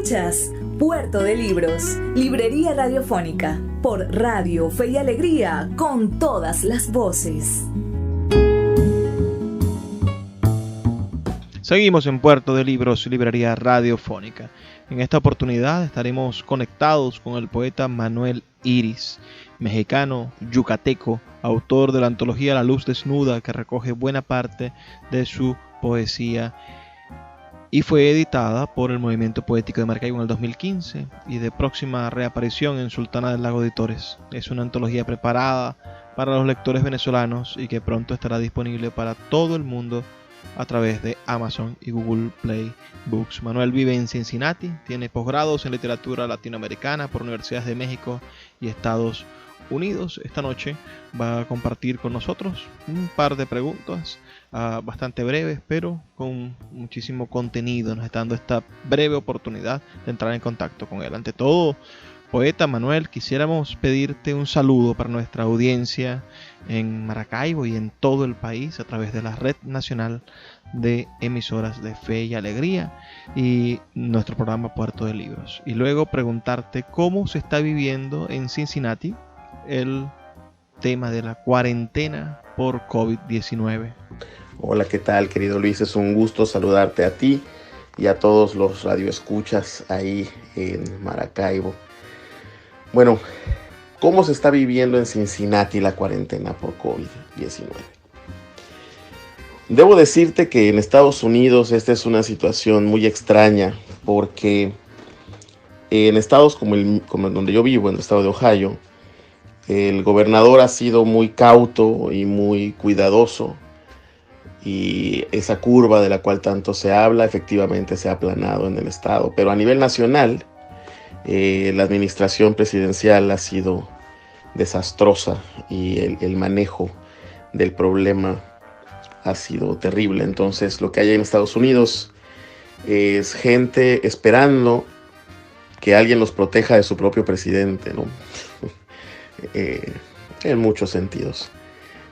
Escuchas Puerto de Libros, librería radiofónica, por Radio Fe y Alegría, con todas las voces. Seguimos en Puerto de Libros, librería radiofónica. En esta oportunidad estaremos conectados con el poeta Manuel Iris, mexicano, yucateco, autor de la antología La Luz Desnuda, que recoge buena parte de su poesía y fue editada por el Movimiento Poético de Maracaibo en el 2015 y de próxima reaparición en Sultana del Lago Editores. Es una antología preparada para los lectores venezolanos y que pronto estará disponible para todo el mundo a través de Amazon y Google Play Books. Manuel vive en Cincinnati, tiene posgrados en literatura latinoamericana por universidades de México y Estados Unidos. Esta noche va a compartir con nosotros un par de preguntas bastante breves, pero con muchísimo contenido. Nos está dando esta breve oportunidad de entrar en contacto con él. Ante todo, poeta Manuel, quisiéramos pedirte un saludo para nuestra audiencia en Maracaibo y en todo el país a través de la Red Nacional de Emisoras de Fe y Alegría y nuestro programa Puerto de Libros. Y luego preguntarte cómo se está viviendo en Cincinnati el tema de la cuarentena por COVID-19. Hola, ¿qué tal, querido Luis? Es un gusto saludarte a ti y a todos los radioescuchas ahí en Maracaibo. Bueno, ¿cómo se está viviendo en Cincinnati la cuarentena por COVID-19? Debo decirte que en Estados Unidos esta es una situación muy extraña porque en estados como donde yo vivo, en el estado de Ohio, el gobernador ha sido muy cauto y muy cuidadoso y esa curva de la cual tanto se habla efectivamente se ha aplanado en el estado. Pero a nivel nacional, la administración presidencial ha sido desastrosa y el manejo del problema ha sido terrible. Entonces, lo que hay en Estados Unidos es gente esperando que alguien los proteja de su propio presidente, ¿no? En muchos sentidos.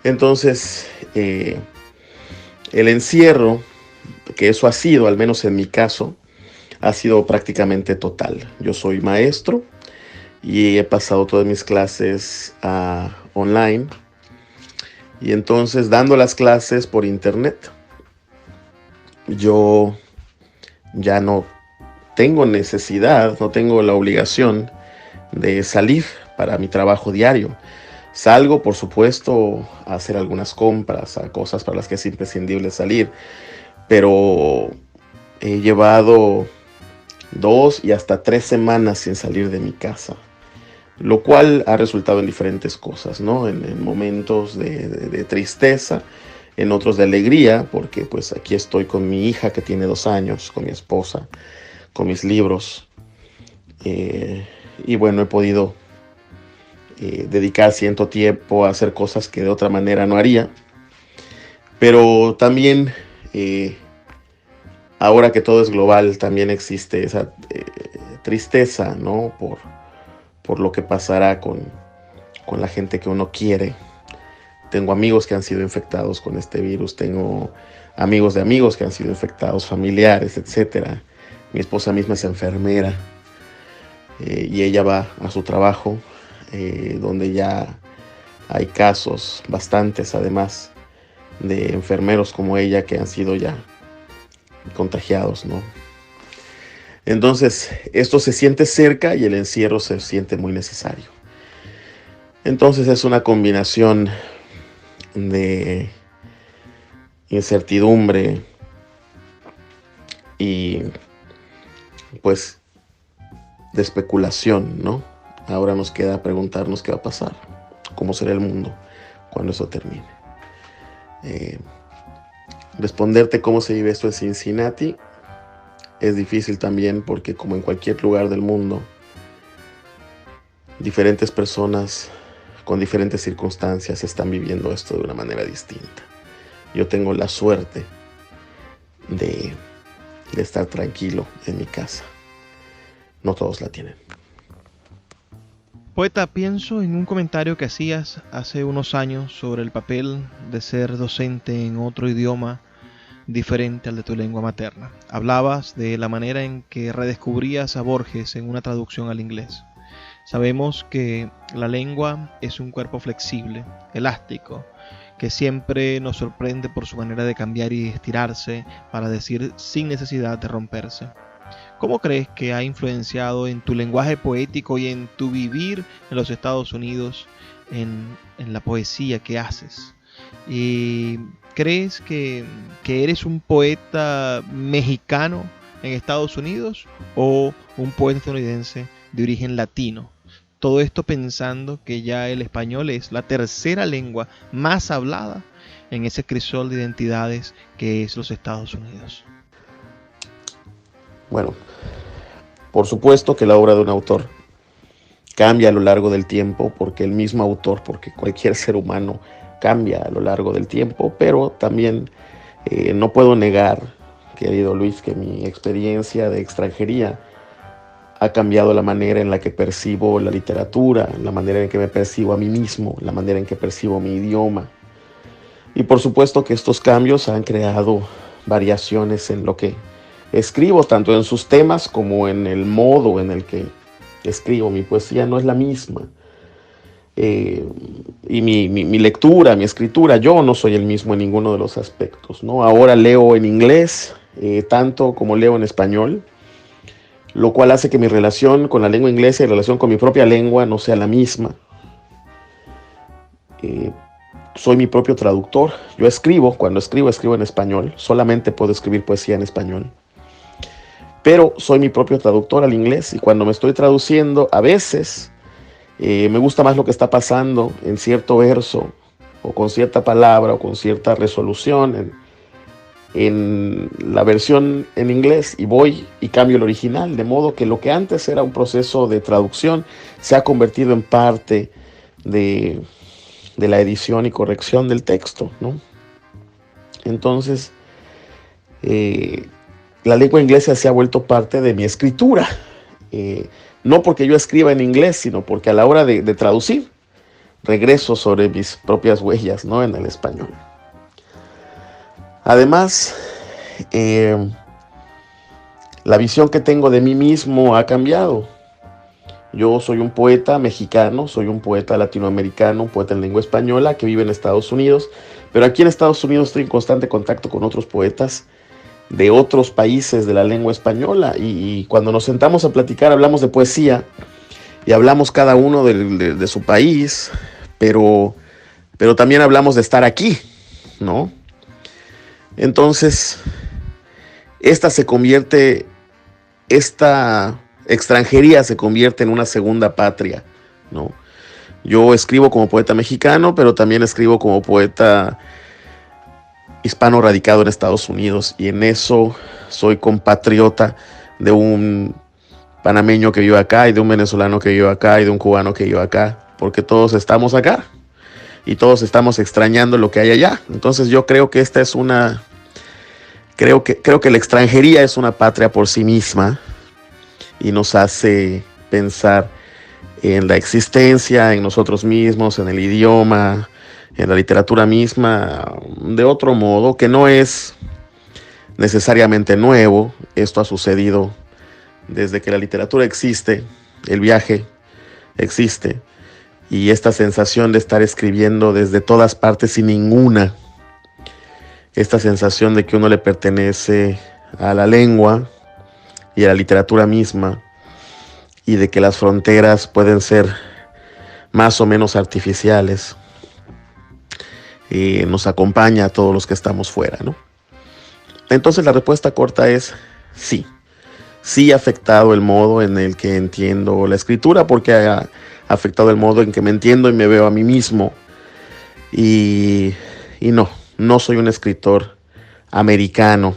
Entonces, el encierro, que eso ha sido, al menos en mi caso, ha sido prácticamente total. Yo soy maestro y he pasado todas mis clases online. Y entonces, dando las clases por internet, yo ya no tengo necesidad, no tengo la obligación de salir para mi trabajo diario. Salgo, por supuesto, a hacer algunas compras, a cosas para las que es imprescindible salir, pero he llevado 2 y hasta 3 semanas sin salir de mi casa, lo cual ha resultado en diferentes cosas, ¿no? En momentos de tristeza, en otros de alegría, porque pues aquí estoy con mi hija que tiene 2 años, con mi esposa, con mis libros, y bueno, he podido dedicar cierto tiempo a hacer cosas que de otra manera no haría, pero también ahora que todo es global, también existe esa tristeza, ¿no? Por lo que pasará con la gente que uno quiere. Tengo amigos que han sido infectados con este virus, tengo amigos de amigos que han sido infectados, familiares, etc. Mi esposa misma es enfermera y ella va a su trabajo, donde ya hay casos, bastantes además, de enfermeros como ella que han sido ya contagiados, ¿no? Entonces, esto se siente cerca y el encierro se siente muy necesario. Entonces es una combinación de incertidumbre y pues de especulación, ¿no? Ahora nos queda preguntarnos qué va a pasar, cómo será el mundo cuando eso termine. Responderte cómo se vive esto en Cincinnati es difícil también porque, como en cualquier lugar del mundo, diferentes personas con diferentes circunstancias están viviendo esto de una manera distinta. Yo tengo la suerte de estar tranquilo en mi casa. No todos la tienen. Poeta, pienso en un comentario que hacías hace unos años sobre el papel de ser docente en otro idioma diferente al de tu lengua materna. Hablabas de la manera en que redescubrías a Borges en una traducción al inglés. Sabemos que la lengua es un cuerpo flexible, elástico, que siempre nos sorprende por su manera de cambiar y estirarse para decir sin necesidad de romperse. ¿Cómo crees que ha influenciado en tu lenguaje poético y en tu vivir en los Estados Unidos, en la poesía que haces? ¿Y crees que eres un poeta mexicano en Estados Unidos o un poeta estadounidense de origen latino? Todo esto pensando que ya el español es la tercera lengua más hablada en ese crisol de identidades que es los Estados Unidos. Bueno, por supuesto que la obra de un autor cambia a lo largo del tiempo, porque el mismo autor, porque cualquier ser humano cambia a lo largo del tiempo, pero también no puedo negar, querido Luis, que mi experiencia de extranjería ha cambiado la manera en la que percibo la literatura, la manera en que me percibo a mí mismo, la manera en que percibo mi idioma. Y por supuesto que estos cambios han creado variaciones en lo que escribo, tanto en sus temas como en el modo en el que escribo. Mi poesía no es la misma. Y mi lectura, mi escritura, yo no soy el mismo en ninguno de los aspectos, ¿no? Ahora leo en inglés, tanto como leo en español, lo cual hace que mi relación con la lengua inglesa y relación con mi propia lengua no sea la misma. Soy mi propio traductor. Yo escribo, cuando escribo en español. Solamente puedo escribir poesía en español. Pero soy mi propio traductor al inglés, y cuando me estoy traduciendo, a veces me gusta más lo que está pasando en cierto verso, o con cierta palabra, o con cierta resolución en la versión en inglés, y voy y cambio el original, de modo que lo que antes era un proceso de traducción se ha convertido en parte de la edición y corrección del texto, ¿no? Entonces, la lengua inglesa se ha vuelto parte de mi escritura, no porque yo escriba en inglés, sino porque a la hora de traducir, regreso sobre mis propias huellas, ¿no?, en el español. Además, la visión que tengo de mí mismo ha cambiado. Yo soy un poeta mexicano, soy un poeta latinoamericano, un poeta en lengua española que vive en Estados Unidos, pero aquí en Estados Unidos estoy en constante contacto con otros poetas de otros países de la lengua española, y cuando nos sentamos a platicar hablamos de poesía y hablamos cada uno de su país, pero también hablamos de estar aquí, ¿no? Entonces, esta extranjería se convierte en una segunda patria, ¿no? Yo escribo como poeta mexicano, pero también escribo como poeta hispano radicado en Estados Unidos, y en eso soy compatriota de un panameño que vive acá, y de un venezolano que vive acá, y de un cubano que vive acá, porque todos estamos acá y todos estamos extrañando lo que hay allá. Entonces yo creo que esta es creo que la extranjería es una patria por sí misma, y nos hace pensar en la existencia, en nosotros mismos, en el idioma, en la literatura misma, de otro modo, que no es necesariamente nuevo. Esto ha sucedido desde que la literatura existe, el viaje existe, y esta sensación de estar escribiendo desde todas partes sin ninguna, esta sensación de que uno le pertenece a la lengua y a la literatura misma, y de que las fronteras pueden ser más o menos artificiales, nos acompaña a todos los que estamos fuera, ¿no? Entonces la respuesta corta es sí. Sí ha afectado el modo en el que entiendo la escritura, porque ha afectado el modo en que me entiendo y me veo a mí mismo. Y no soy un escritor americano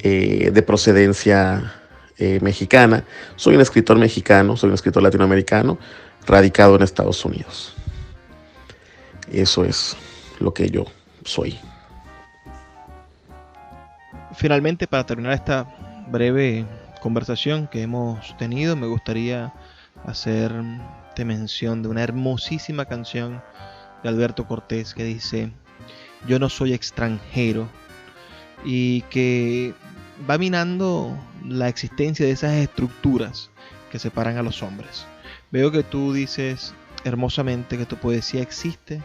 de procedencia mexicana. Soy un escritor mexicano, soy un escritor latinoamericano radicado en Estados Unidos. Eso es lo que yo soy. Finalmente, para terminar esta breve conversación que hemos tenido, me gustaría hacerte mención de una hermosísima canción de Alberto Cortés que dice: yo no soy extranjero, y que va minando la existencia de esas estructuras que separan a los hombres. Veo que tú dices hermosamente que tu poesía existe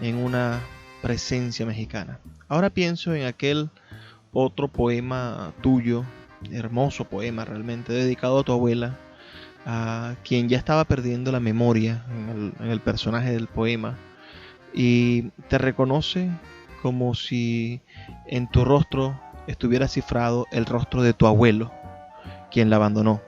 en una presencia mexicana. Ahora pienso en aquel otro poema tuyo, hermoso poema realmente, dedicado a tu abuela, a quien ya estaba perdiendo la memoria en el personaje del poema, y te reconoce como si en tu rostro estuviera cifrado el rostro de tu abuelo, quien la abandonó.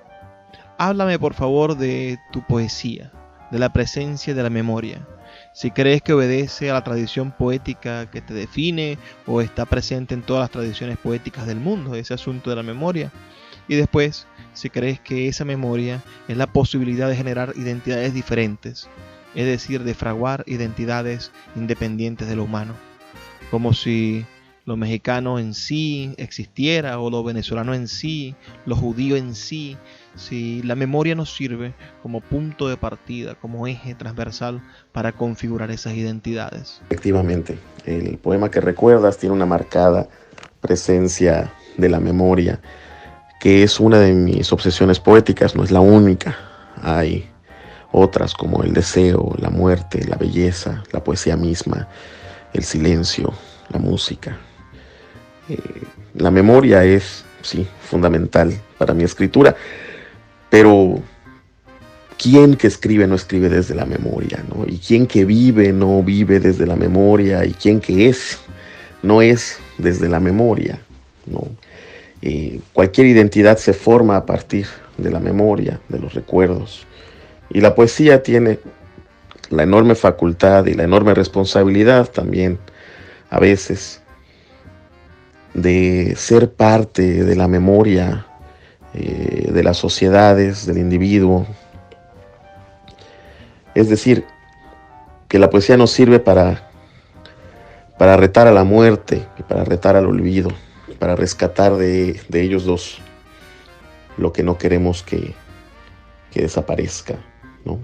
Háblame por favor de tu poesía, de la presencia de la memoria. Si crees que obedece a la tradición poética que te define o está presente en todas las tradiciones poéticas del mundo, ese asunto de la memoria. Y después, si crees que esa memoria es la posibilidad de generar identidades diferentes, es decir, de fraguar identidades independientes de lo humano, como si lo mexicano en sí existiera, o lo venezolano en sí, lo judío en sí, si la memoria nos sirve como punto de partida, como eje transversal para configurar esas identidades. Efectivamente, el poema que recuerdas tiene una marcada presencia de la memoria, que es una de mis obsesiones poéticas, no es la única. Hay otras como el deseo, la muerte, la belleza, la poesía misma, el silencio, la música. La memoria es, sí, fundamental para mi escritura, pero ¿quién que escribe no escribe desde la memoria, ¿no? Y quién que vive no vive desde la memoria, y quién que es no es desde la memoria, ¿no? Cualquier identidad se forma a partir de la memoria, de los recuerdos. Y la poesía tiene la enorme facultad y la enorme responsabilidad también, a veces, de ser parte de la memoria de las sociedades, del individuo. Es decir, que la poesía nos sirve para retar a la muerte y para retar al olvido, para rescatar de ellos dos lo que no queremos que desaparezca, ¿no?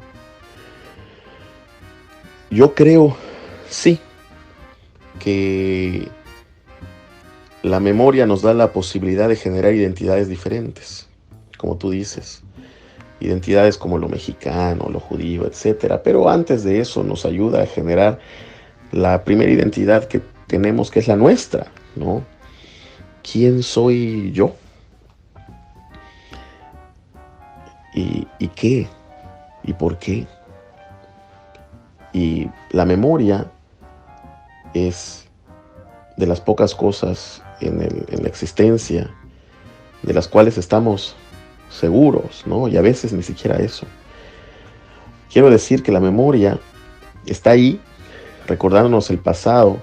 Yo creo, sí, que la memoria nos da la posibilidad de generar identidades diferentes, como tú dices, identidades como lo mexicano, lo judío, etcétera. Pero antes de eso nos ayuda a generar la primera identidad que tenemos, que es la nuestra, ¿no? ¿Quién soy yo? ¿Y qué? ¿Y por qué? Y la memoria es de las pocas cosas en la existencia de las cuales estamos seguros, ¿no? Y a veces ni siquiera eso. Quiero decir que la memoria está ahí, recordándonos el pasado,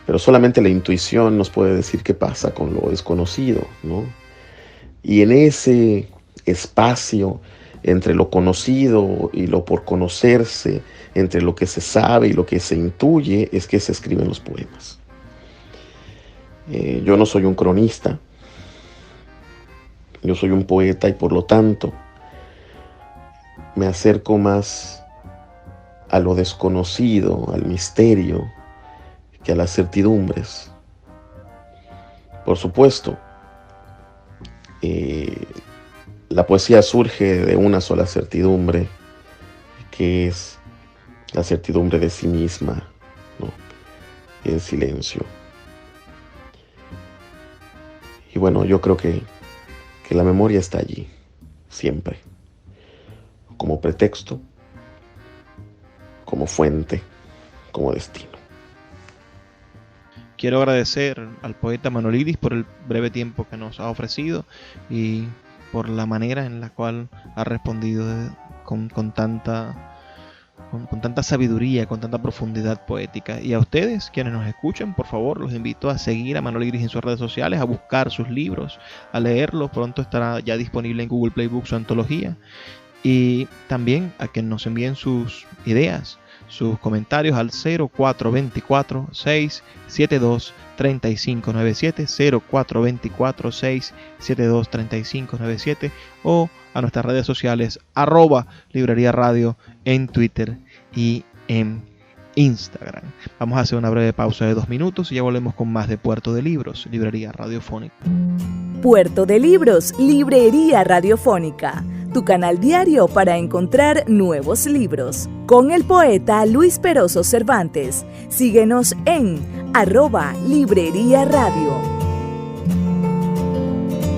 pero solamente la intuición nos puede decir qué pasa con lo desconocido, ¿no? Y en ese espacio entre lo conocido y lo por conocerse, entre lo que se sabe y lo que se intuye, es que se escriben los poemas. Yo no soy un cronista, yo soy un poeta, y por lo tanto me acerco más a lo desconocido, al misterio, que a las certidumbres. Por supuesto, la poesía surge de una sola certidumbre, que es la certidumbre de sí misma, ¿no? En silencio. Y bueno, yo creo que la memoria está allí, siempre, como pretexto, como fuente, como destino. Quiero agradecer al poeta Manuel Iris por el breve tiempo que nos ha ofrecido y por la manera en la cual ha respondido con tanta sabiduría, con tanta profundidad poética. Y a ustedes, quienes nos escuchan, por favor, los invito a seguir a Manuel Iris en sus redes sociales, a buscar sus libros, a leerlos. Pronto estará ya disponible en Google Play Books su antología. Y también a que nos envíen sus ideas, sus comentarios al 0424-672-3597, 0424-672-3597, o a nuestras redes sociales @Librería Radio en Twitter y en Instagram. Vamos a hacer una breve pausa de 2 minutos y ya volvemos con más de Puerto de Libros, librería radiofónica. Puerto de Libros, librería radiofónica, tu canal diario para encontrar nuevos libros. Con el poeta Luis Peroso Cervantes. Síguenos en @Librería Radio.